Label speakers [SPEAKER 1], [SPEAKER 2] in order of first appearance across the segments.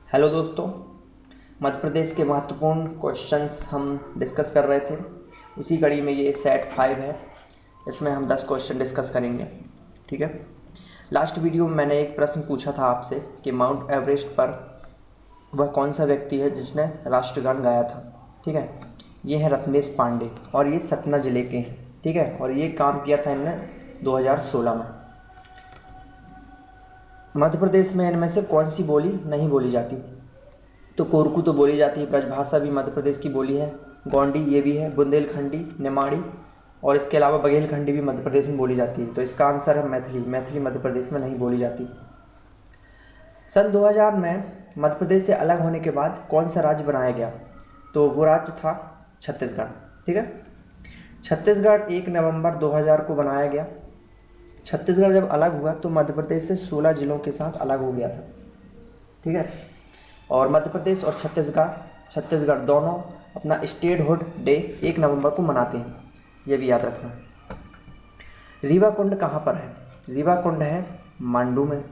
[SPEAKER 1] Hello दोस्तों, मध्य प्रदेश के महत्वपूर्ण क्वेश्चंस हम डिस्कस कर रहे थे। उसी कड़ी में ये सेट 5 है। इसमें हम 10 क्वेश्चन डिस्कस करेंगे। ठीक है। लास्ट वीडियो में मैंने एक प्रश्न पूछा था आपसे कि माउंट एवरेस्ट पर वह कौन सा व्यक्ति है जिसने राष्ट्रगान गाया था। ठीक है। ये है रत्नेश पांडे और ये सतना ज़िले के हैं। ठीक है। और ये काम किया था इनने 2016 में। मध्य प्रदेश में इनमें से कौन सी बोली नहीं बोली जाती? तो कोरकू तो बोली जाती है, ब्रजभाषा भी मध्य प्रदेश की बोली है, गोंडी ये भी है, बुंदेलखंडी, निमाड़ी और इसके अलावा बघेलखंडी भी मध्य प्रदेश में बोली जाती है। तो इसका आंसर है मैथिली। मैथिली मध्य प्रदेश में नहीं बोली जाती। सन 2000 में मध्य प्रदेश से अलग होने के बाद कौन सा राज्य बनाया गया? तो वो राज्य था छत्तीसगढ़। ठीक है। छत्तीसगढ़ 1 नवंबर 2000 को बनाया गया। छत्तीसगढ़ जब अलग हुआ तो मध्य प्रदेश से 16 जिलों के साथ अलग हो गया था। ठीक है। और मध्य प्रदेश और छत्तीसगढ़ दोनों अपना स्टेटहुड डे 1 नवंबर को मनाते हैं। ये भी याद रखना। रीवा कुंड कहाँ पर है? रीवा कुंड है मांडू में।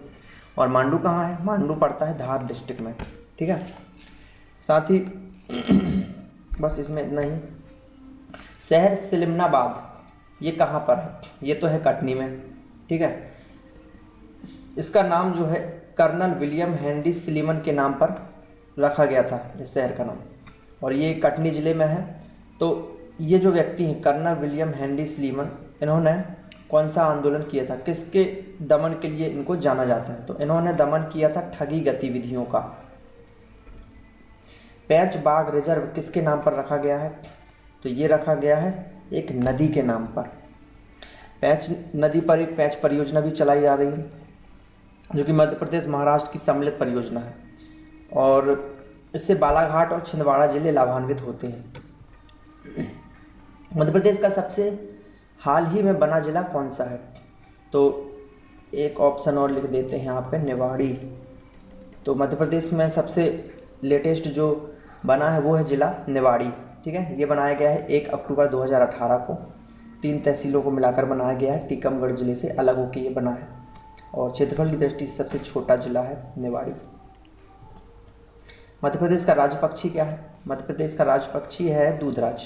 [SPEAKER 1] और मांडू कहाँ है? मांडू पड़ता है धार डिस्ट्रिक्ट में। ठीक है। साथ ही बस इसमें इतना ही। शहर सिलिमनाबाद ये कहाँ पर है? ये तो है कटनी में। ठीक है। इसका नाम जो है कर्नल विलियम हेनरी सिलीमन के नाम पर रखा गया था इस शहर का नाम, और ये कटनी ज़िले में है। तो ये जो व्यक्ति हैं कर्नल विलियम हेनरी सिलीमन, इन्होंने कौन सा आंदोलन किया था? किसके दमन के लिए इनको जाना जाता है? तो इन्होंने दमन किया था ठगी गतिविधियों का। पैंच बाग रिजर्व किसके नाम पर रखा गया है? तो ये रखा गया है एक नदी के नाम पर। पैंच नदी पर एक पैंच परियोजना भी चलाई जा रही है, जो कि मध्य प्रदेश महाराष्ट्र की सम्मिलित परियोजना है, और इससे बालाघाट और छिंदवाड़ा जिले लाभान्वित होते हैं। मध्य प्रदेश का सबसे हाल ही में बना जिला कौन सा है? तो एक ऑप्शन और लिख देते हैं यहाँ पे, निवाड़ी। तो मध्य प्रदेश में सबसे लेटेस्ट जो बना है वो है जिला निवाड़ी। ठीक है। ये बनाया गया है 1 अक्टूबर 2018 को। 3 तहसीलों को मिलाकर बनाया गया है। टीकमगढ़ जिले से अलग होकर ये बना है, और क्षेत्रफल की दृष्टि से सबसे छोटा जिला है निवाड़ी। मध्य प्रदेश का राज्य पक्षी क्या है? मध्य प्रदेश का राज्य पक्षी है दूधराज।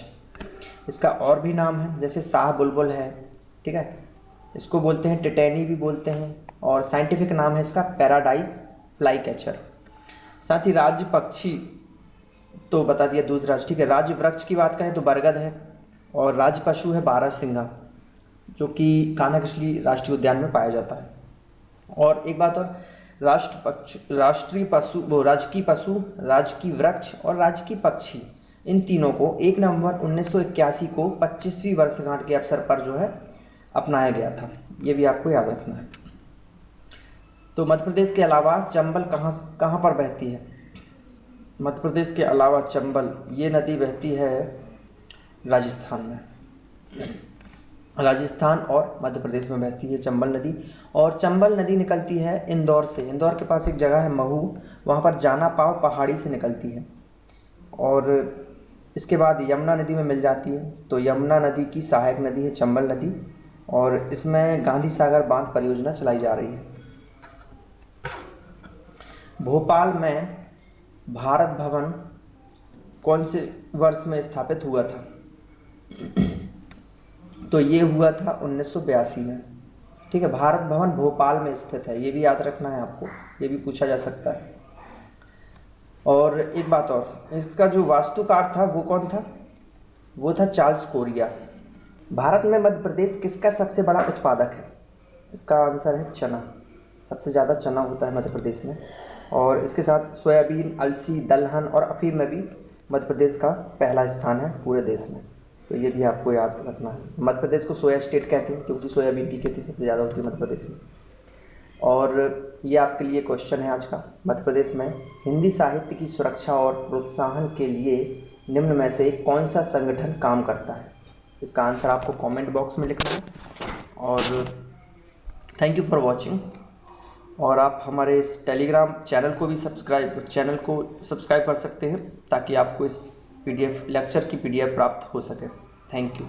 [SPEAKER 1] इसका और भी नाम है, जैसे शाह बुलबुल है। ठीक है। इसको बोलते हैं टिटैनी भी बोलते हैं, और साइंटिफिक नाम है इसका पैराडाइज फ्लाई कैचर। साथ ही राज्य पक्षी तो बता दिया दूधराज। ठीक है। राज्य वृक्ष की बात करें तो बरगद है, और राज्य पशु है बारहसिंगा, जो कि कान्हा राष्ट्रीय उद्यान में पाया जाता है। और एक बात और, राष्ट्रीय पशु, राजकीय पशु, राजकीय वृक्ष और राजकीय पक्षी, इन तीनों को 1 नवंबर 1981 को 25वीं वर्षगांठ के अवसर पर जो है अपनाया गया था। ये भी आपको याद रखना है। तो मध्य प्रदेश के अलावा चंबल कहाँ पर बहती है? मध्य प्रदेश के अलावा चंबल ये नदी बहती है राजस्थान में। राजस्थान और मध्य प्रदेश में बहती है चंबल नदी। और चंबल नदी निकलती है इंदौर से। इंदौर के पास एक जगह है महू, वहाँ पर जाना पाव पहाड़ी से निकलती है, और इसके बाद यमुना नदी में मिल जाती है। तो यमुना नदी की सहायक नदी है चंबल नदी, और इसमें गांधी सागर बांध परियोजना चलाई जा रही है। भोपाल में भारत भवन कौन से वर्ष में स्थापित हुआ था? तो ये हुआ था 1982 में। ठीक है। भारत भवन भोपाल में स्थित है। ये भी याद रखना है आपको, ये भी पूछा जा सकता है। और एक बात और, इसका जो वास्तुकार था वो कौन था? वो था चार्ल्स कोरिया। भारत में मध्य प्रदेश किसका सबसे बड़ा उत्पादक है? इसका आंसर है चना। सबसे ज़्यादा चना होता है मध्य प्रदेश में, और इसके साथ सोयाबीन, अलसी, दलहन और अफीम में भी मध्य प्रदेश का पहला स्थान है पूरे देश में। तो ये भी आपको याद रखना है। मध्य प्रदेश को सोया स्टेट कहते हैं, क्योंकि सोयाबीन की खेती सबसे ज़्यादा होती है मध्य प्रदेश में। और ये आपके लिए क्वेश्चन है आज का। मध्य प्रदेश में हिंदी साहित्य की सुरक्षा और प्रोत्साहन के लिए निम्न में से कौन सा संगठन काम करता है? इसका आंसर आपको कमेंट बॉक्स में लिखना है। और थैंक यू फॉर वॉचिंग। और आप हमारे इस टेलीग्राम चैनल को सब्सक्राइब कर सकते हैं, ताकि आपको इस PDF लेक्चर की PDF प्राप्त हो सके। Thank you.